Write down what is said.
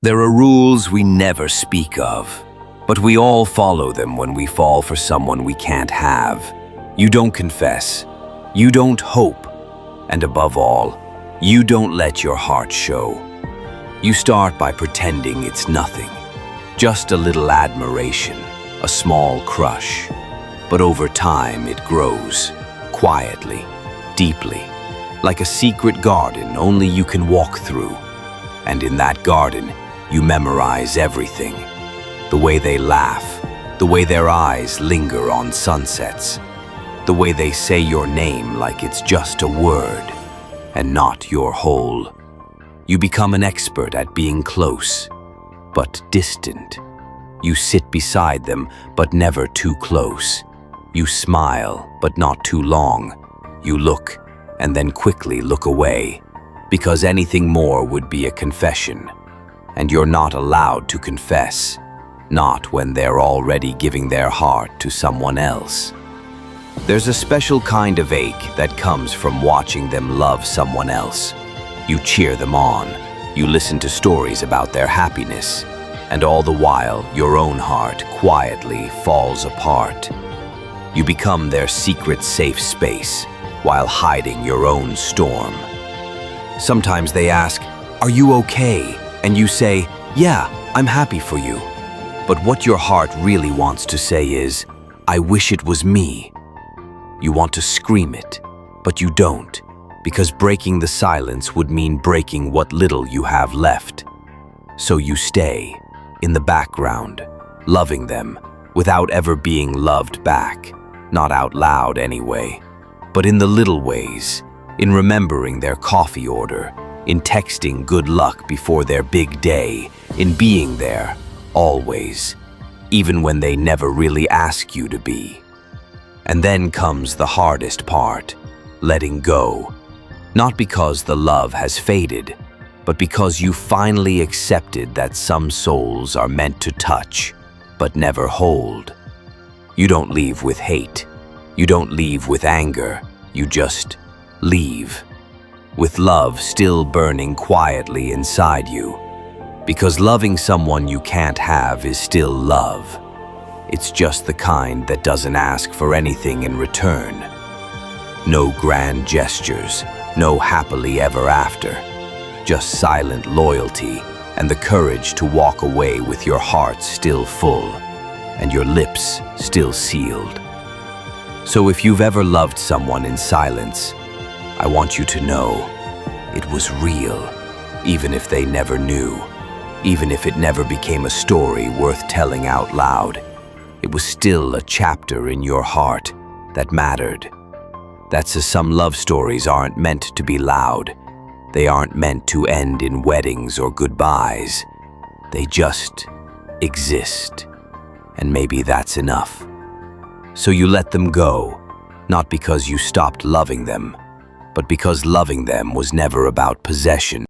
There are rules we never speak of, but we all follow them when we fall for someone we can't have. You don't confess, you don't hope, and above all, you don't let your heart show. You start by pretending it's nothing, just a little admiration, a small crush. But over time it grows, quietly, deeply, like a secret garden only you can walk through. And in that garden, you memorize everything. The way they laugh, the way their eyes linger on sunsets, the way they say your name like it's just a word and not your whole. You become an expert at being close, but distant. You sit beside them, but never too close. You smile, but not too long. You look, and then quickly look away, because anything more would be a confession. And you're not allowed to confess, not when they're already giving their heart to someone else. There's a special kind of ache that comes from watching them love someone else. You cheer them on, you listen to stories about their happiness, and all the while your own heart quietly falls apart. You become their secret safe space while hiding your own storm. Sometimes they ask, "Are you okay?" And you say, "Yeah, I'm happy for you." But what your heart really wants to say is, "I wish it was me." You want to scream it, but you don't, because breaking the silence would mean breaking what little you have left. So you stay, in the background, loving them, without ever being loved back. Not out loud anyway, but in the little ways, in remembering their coffee order, in texting good luck before their big day, in being there, always, even when they never really ask you to be. And then comes the hardest part, letting go. Not because the love has faded, but because you finally accepted that some souls are meant to touch, but never hold. You don't leave with hate. You don't leave with anger. You just leave. With love still burning quietly inside you. Because loving someone you can't have is still love. It's just the kind that doesn't ask for anything in return. No grand gestures, no happily ever after. Just silent loyalty and the courage to walk away with your heart still full and your lips still sealed. So if you've ever loved someone in silence, I want you to know it was real, even if they never knew, even if it never became a story worth telling out loud. It was still a chapter in your heart that mattered. That's as some love stories aren't meant to be loud. They aren't meant to end in weddings or goodbyes. They just exist. And maybe that's enough. So you let them go, not because you stopped loving them, but because loving them was never about possession.